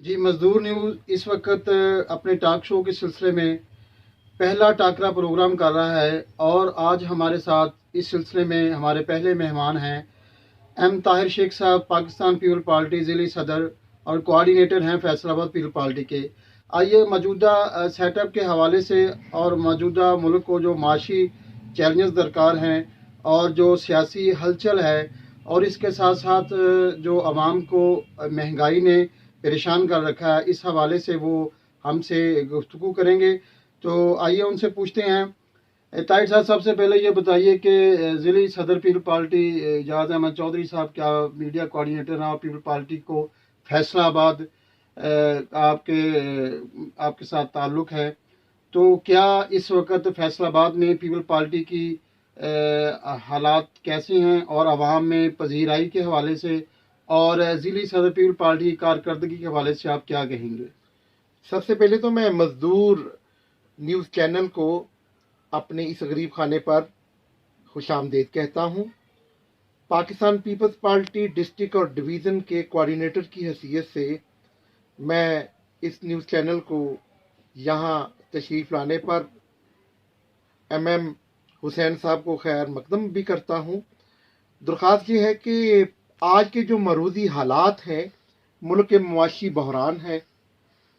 जी, मज़दूर न्यूज़ इस वक्त अपने टॉक शो के सिलसिले में पहला टाकरा प्रोग्राम कर रहा है और आज हमारे साथ इस सिलसिले में हमारे पहले मेहमान हैं एम ताहिर शेख साहब, पाकिस्तान पीपल पार्टी ज़िली सदर और कोऑर्डिनेटर हैं फैसलाबाद पीपल पार्टी के। आइए मौजूदा सेटअप के हवाले से और मौजूदा मुल्क को जो माशी चैलेंजेस दरकार हैं और जो सियासी हलचल है और इसके साथ साथ जो आवाम को महंगाई ने परेशान कर रखा है, इस हवाले से वो हमसे गुफ्तगू करेंगे। तो आइए उनसे पूछते हैं। ताहिर साहब, सबसे पहले ये बताइए कि ज़िली सदर पीपल पार्टी एजाज अहमद चौधरी साहब क्या मीडिया कोऑर्डिनेटर हैं और पीपल पार्टी को फैसलाबाद आपके साथ ताल्लुक़ है, तो क्या इस वक्त फैसलाबाद में पीपल पार्टी की हालात कैसे हैं और आवाम में पजीराई के हवाले से और ज़िली सदर पीपल पार्टी की कारकर्दगी के हवाले से आप क्या कहेंगे? सबसे पहले तो मैं मज़दूर न्यूज़ चैनल को अपने इस गरीब खाने पर खुशामदीद कहता हूँ। पाकिस्तान पीपल्स पार्टी डिस्ट्रिक्ट और डिवीज़न के कोऑर्डिनेटर की हैसियत से मैं इस न्यूज़ चैनल को यहाँ तशरीफ़ लाने पर एम हुसैन साहब को खैर मकदम भी करता हूँ। दरख्वास्त ये है कि आज के जो मरूजी हालात हैं, मुल्क के मुआशी बहरान है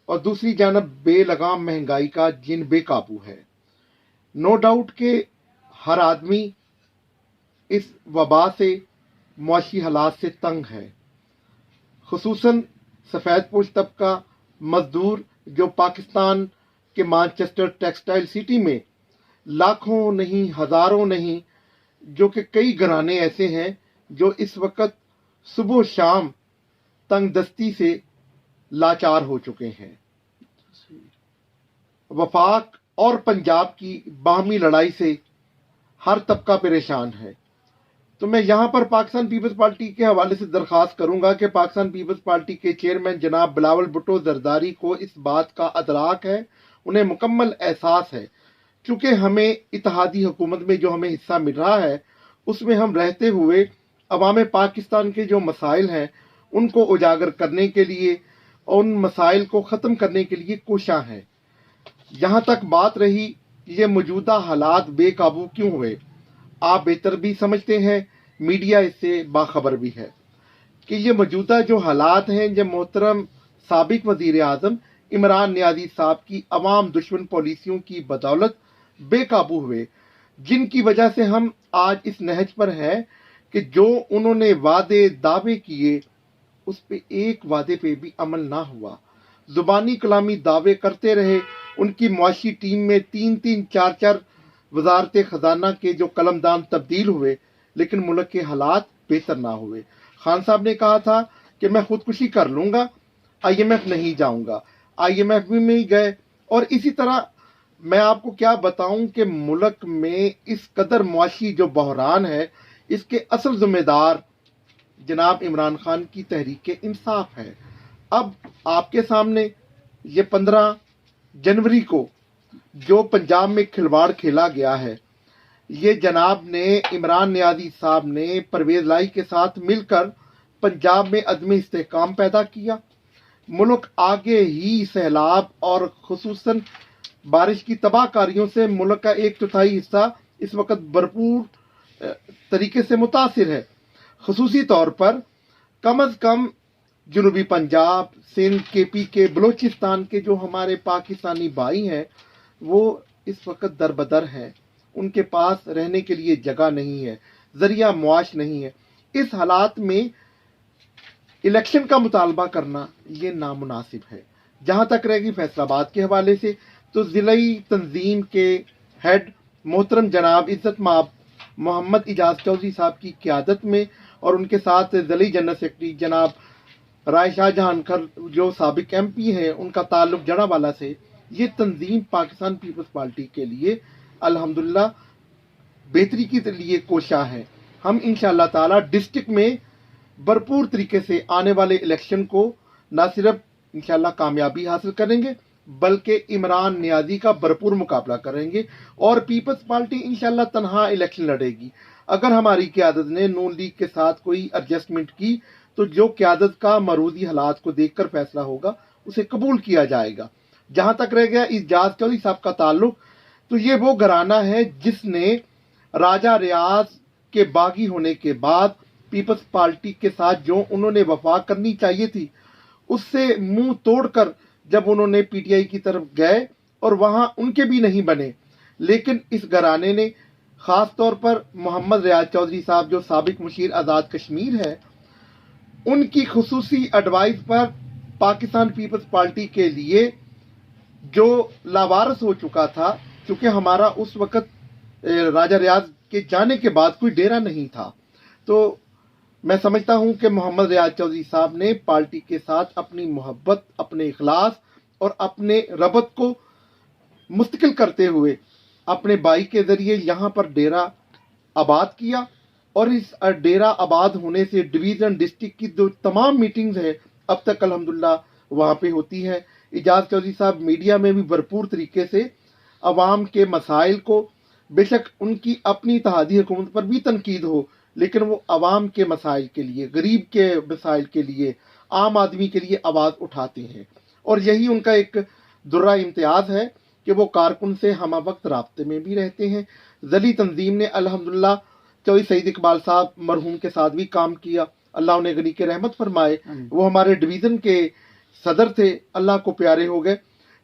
और दूसरी जानब बेलगाम महंगाई का जिन बेकाबू है। नो डाउट कि हर आदमी इस वबा से मुआशी हालात से तंग है, खुसूसन सफ़ेदपोश तबका मजदूर जो पाकिस्तान के मानचेस्टर टेक्सटाइल सिटी में लाखों नहीं हज़ारों नहीं जो कि कई घराने ऐसे हैं जो इस वक्त सुबह शाम तंग दस्ती से लाचार हो चुके हैं। वफाक और पंजाब की बाहमी लड़ाई से हर तबका परेशान है। तो मैं यहाँ पर पाकिस्तान पीपल्स पार्टी के हवाले से दरख्वास्त करूंगा कि पाकिस्तान पीपल्स पार्टी के चेयरमैन जनाब बिलावल भुट्टो जरदारी को इस बात का अदराक है, उन्हें मुकम्मल एहसास है, क्योंकि हमें इत्तेहादी हुकूमत में जो हमें हिस्सा मिल रहा है उसमें हम रहते हुए अवाम पाकिस्तान के जो मसाइल हैं उनको उजागर करने के लिए और उन मसाइल को ख़त्म करने के लिए कोशां हैं। जहाँ तक बात रही ये मौजूदा हालात बेकाबू क्यों हुए, आप बेहतर भी समझते हैं, मीडिया इससे बाखबर भी है कि ये मौजूदा जो हालात हैं जब मोहतरम साबिक वज़ीर आज़म इमरान नियाज़ी साहब की अवाम दुश्मन पॉलिसियों की बदौलत बेकाबू हुए, जिनकी वजह से हम आज इस नहज पर हैं कि जो उन्होंने वादे दावे किए उस पे एक वादे पे भी अमल ना हुआ। जुबानी कलामी दावे करते रहे, उनकी मुआशी टीम में 3-3, 4-4 वजारत खजाना के जो कलमदान तब्दील हुए, लेकिन मुल्क के हालात बेहतर ना हुए। खान साहब ने कहा था कि मैं खुदकुशी कर लूंगा, IMF नहीं जाऊंगा, IMF भी नहीं गए। और इसी तरह मैं आपको क्या बताऊं कि मुल्क में इस कदर मुआशी जो बहरान है इसके असल जिम्मेदार जनाब इमरान खान की तहरीक इंसाफ है। अब आपके सामने ये 15 जनवरी को जो पंजाब में खिलवाड़ खेला गया है, ये जनाब ने इमरान नियाज़ी साहब ने परवेज लाई के साथ मिलकर पंजाब में अदमी इस्तेहकाम पैदा किया। मुल्क आगे ही सैलाब और खुसूसन बारिश की तबाहकारियों से मुल्क का 1/4 हिस्सा इस वक्त भरपूर तरीके से मुतासिर है। खुसूसी तौर पर कम अज कम जनूबी पंजाब, सिंध, KP के बलोचिस्तान के जो हमारे पाकिस्तानी भाई हैं वो इस वक्त दरबदर हैं, उनके पास रहने के लिए जगह नहीं है, जरिया मुआश नहीं है। इस हालात में इलेक्शन का मुतालबा करना ये नामुनासिब है। जहाँ तक रहेगी फैसलाबाद के हवाले से, तो ज़िलाई तंजीम के हेड मोहतरम जनाब इज़्ज़त माब मोहम्मद इजाज़ चौधरी साहब की क़यादत में और उनके साथ ज़िली जनरल सेक्रेटरी जनाब राय शाहजहां कर जो साबिक MP हैं, उनका ताल्लुक जड़ावाला से, ये तंजीम पाकिस्तान पीपल्स पार्टी के लिए अल्हम्दुलिल्लाह बेहतरी के लिए कोशा है। हम इंशाअल्लाह ताला डिस्ट्रिक्ट में भरपूर तरीके से आने वाले इलेक्शन को न सिर्फ इंशाअल्लाह कामयाबी हासिल करेंगे बल्कि इमरान नियाज़ी का भरपूर मुकाबला करेंगे और पीपल्स पार्टी इंशाअल्लाह तनहा इलेक्शन लड़ेगी। अगर हमारी क़यादत ने नून लीग के साथ कोई एडजस्टमेंट की तो जो क़यादत का मरूदी हालात को देखकर फैसला होगा उसे कबूल किया जाएगा। जहां तक रह गया इजाज चौधरी साहब का ताल्लुक, तो ये वो घराना है जिसने राजा रियाज के बागी होने के बाद पीपल्स पार्टी के साथ जो उन्होंने वफा करनी चाहिए थी, उससे मुंह तोड़कर जब उन्होंने पीटीआई की तरफ गए और वहां उनके भी नहीं बने, लेकिन इस घराने ने खास तौर पर मोहम्मद रियाज चौधरी साहब जो साबिक मुशीर आज़ाद कश्मीर है, उनकी खुसूसी एडवाइस पर पाकिस्तान पीपल्स पार्टी के लिए जो लावारस हो चुका था, क्योंकि हमारा उस वक्त राजा रियाज के जाने के बाद कोई डेरा नहीं था, तो मैं समझता हूं कि मोहम्मद रियाज चौधरी साहब ने पार्टी के साथ अपनी मोहब्बत, अपने इखलास और अपने रबत को मुस्तकिल करते हुए अपने भाई के जरिए यहाँ पर डेरा आबाद किया। और इस डेरा आबाद होने से डिवीज़न डिस्ट्रिक्ट की जो तमाम मीटिंग्स है अब तक अल्हम्दुलिल्लाह वहाँ पे होती है। इजाज चौधरी साहब मीडिया में भी भरपूर तरीके से अवाम के मसाइल को, बेशक उनकी अपनी इत्तेहादी हुकूमत पर भी तनकीद हो, लेकिन वो अवाम के मसाइल के लिए, गरीब के मसाइल के लिए, आम आदमी के लिए आवाज़ उठाते हैं। और यही उनका एक दुर्रा इम्तियाज़ है कि वो कारकुन से हम वक्त राब्ते में भी रहते हैं। जली तंजीम ने अल्हम्दुलिल्लाह चौधरी सईद इकबाल साहब मरहूम के साथ भी काम किया, अल्लाह उन्हें गनी के रहमत फरमाए। वो हमारे डिवीज़न के सदर थे, अल्लाह को प्यारे हो गए।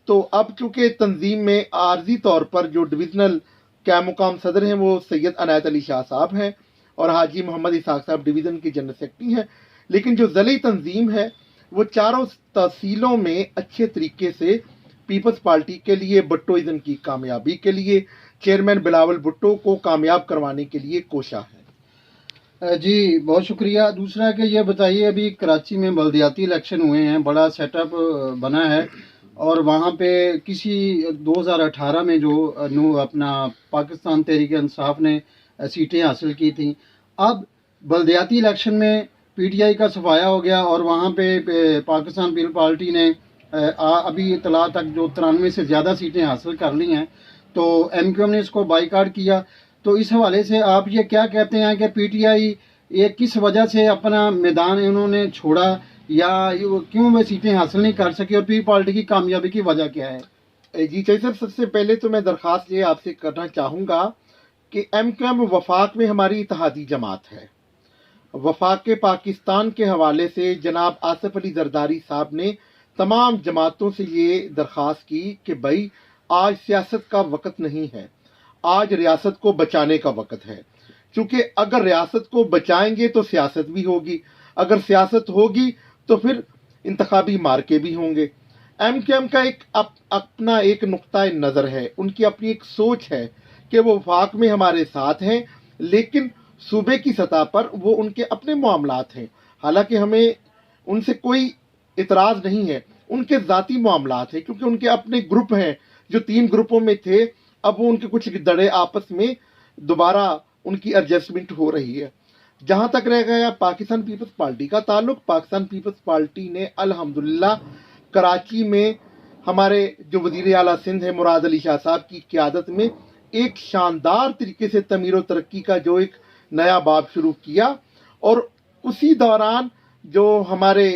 तो अब चूंकि तंजीम में आर्जी तौर पर जो डिविजनल क्या मुकाम सदर हैं वो सैयद अनायत अली शाह साहब हैं और हाजी मोहम्मद इसाक साहब डिवीज़न के जनरल सेक्रेटरी हैं, लेकिन जो ज़ली तंजीम है वो चारों तहसीलों में अच्छे तरीके से पीपल्स पार्टी के लिए, भुट्टोइज़म की कामयाबी के लिए, चेयरमैन बिलावल भुट्टो को कामयाब करवाने के लिए कोशा है। जी बहुत शुक्रिया। दूसरा कि ये बताइए, अभी कराची में बल्दियाती इलेक्शन हुए हैं, बड़ा सेटअप बना है और वहाँ पे किसी 2018 में जो अपना पाकिस्तान तहरीक इंसाफ ने सीटें हासिल की थी, अब बल्दियाती इलेक्शन में पीटीआई का सफाया हो गया और वहाँ पे पाकिस्तान पीपल्स पार्टी ने अभी इतला तक जो 93 से ज़्यादा सीटें हासिल कर ली हैं, तो एमक्यूएम ने इसको बाइकाट किया। तो इस हवाले से आप ये क्या कहते हैं कि पीटीआई ये किस वजह से अपना मैदान इन्होंने छोड़ा या क्यों वे सीटें हासिल नहीं कर सकी और पीपल्स पार्टी की कामयाबी की वजह क्या है? जी चाहिए सर, सबसे पहले तो मैं दरख्वास्त ये आपसे करना चाहूँगा कि एमक्यूएम वफाक में हमारी इत्तेहादी जमात है। वफाक पाकिस्तान के हवाले से जनाब आसिफ अली जरदारी साहब ने तमाम जमातों से ये दरख्वास्त की कि भाई आज सियासत का वक्त नहीं है, आज रियासत को बचाने का वक्त है। क्योंकि अगर रियासत को बचाएंगे तो सियासत भी होगी, अगर सियासत होगी तो फिर इंतखाबी मार्के भी होंगे। एमक्यूएम का एक अपना एक नुक्ता नज़र है, उनकी अपनी एक सोच है कि वो वफाक में हमारे साथ हैं, लेकिन सूबे की सतह पर वो उनके अपने मामलात हैं। हालांकि हमें उनसे कोई इतराज़ नहीं है, उनके ज़ाती मामलात हैं, क्योंकि उनके अपने ग्रुप हैं जो 3 ग्रुपों में थे, अब वो उनके कुछ दड़े आपस में दोबारा उनकी एडजस्टमेंट हो रही है। जहां तक रह गया पाकिस्तान पीपल्स पार्टी का ताल्लुक, पाकिस्तान पीपल्स पार्टी ने अल्हम्दुलिल्लाह कराची में हमारे जो वजीर आला सिंध है मुराद अली शाह साहब की क़यादत में एक शानदार तरीके से तमीर व तरक्की का जो एक नया बाब शुरू किया। और उसी दौरान जो हमारे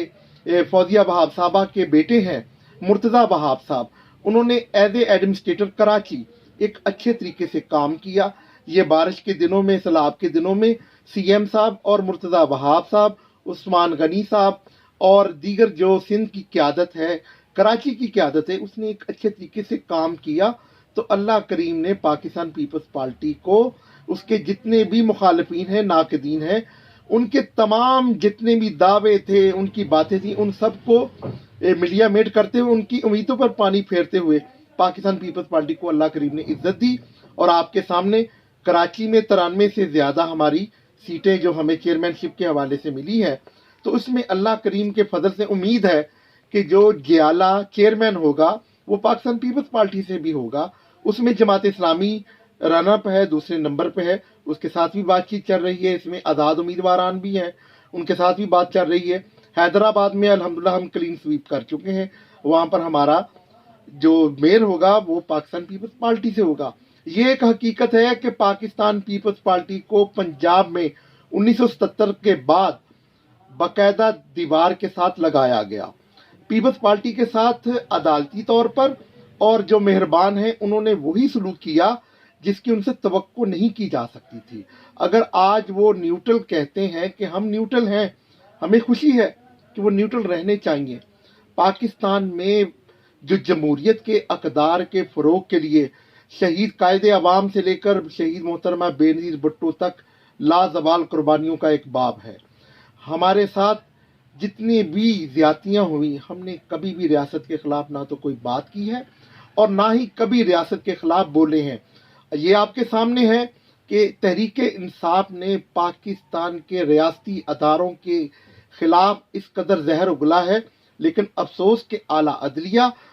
फौजिया वहाब साहबा के बेटे हैं मुर्तज़ा वहाब साहब, उन्होंने एज ए एडमिनिस्ट्रेटर कराची एक अच्छे तरीके से काम किया। ये बारिश के दिनों में, सैलाब के दिनों में सीएम साहब और मुर्तज़ा वहाब साहब, उस्मान गनी साहब और दीगर जो सिंध की क़यादत है, कराची की क़यादत है, उसने एक अच्छे तरीके से काम किया। तो अल्लाह करीम ने पाकिस्तान पीपल्स पार्टी को, उसके जितने भी मुखालिफिन हैं, नाकदीन हैं, उनके तमाम जितने भी दावे थे, उनकी बातें थी, उन सबको मीडिया मेट करते हुए, उनकी उम्मीदों पर पानी फेरते हुए पाकिस्तान पीपल्स पार्टी को अल्लाह करीम ने इज्जत दी। और आपके सामने कराची में 93 से ज़्यादा हमारी सीटें जो हमें चेयरमैनशिप के हवाले से मिली है, तो उसमें अल्लाह करीम के फजल से उम्मीद है कि जो जियाला चेयरमैन होगा वो पाकिस्तान पीपल्स पार्टी से भी होगा। उसमें जमात इस्लामी रनअप है, दूसरे नंबर पे है, उसके साथ भी बातचीत चल रही है। इसमें आज़ाद उम्मीदवारान भी हैं, उनके साथ भी बात चल रही है। हैदराबाद में अल्हम्दुलिल्लाह हम क्लीन स्वीप कर चुके हैं, वहाँ पर हमारा जो मेयर होगा वो पाकिस्तान पीपल्स पार्टी से होगा। ये एक हकीकत है कि पाकिस्तान पीपल्स पार्टी को पंजाब में 1977 के बाद बाकायदा दीवार के साथ लगाया गया। पीपल्स पार्टी के साथ अदालती तौर पर, और जो मेहरबान हैं उन्होंने वही सलूक किया जिसकी उनसे तवक्को नहीं की जा सकती थी। अगर आज वो न्यूट्रल कहते हैं कि हम न्यूट्रल हैं, हमें खुशी है कि वो न्यूट्रल रहने चाहिए। पाकिस्तान में जो जमहूरियत के अकदार के फ़रोग के लिए शहीद कायदे अवाम से लेकर शहीद मोहतरमा बेनज़ीर भुट्टो तक लाजवाल कुर्बानियों का एक बाब है। हमारे साथ जितनी भी ज्यादतियाँ हुई, हमने कभी भी रियासत के खिलाफ ना तो कोई बात की है और ना ही कभी रियासत के खिलाफ बोले हैं। ये आपके सामने है कि तहरीके इंसाफ ने पाकिस्तान के रियासती अदारों के खिलाफ इस कदर जहर उगला है, लेकिन अफसोस के आला अदलिया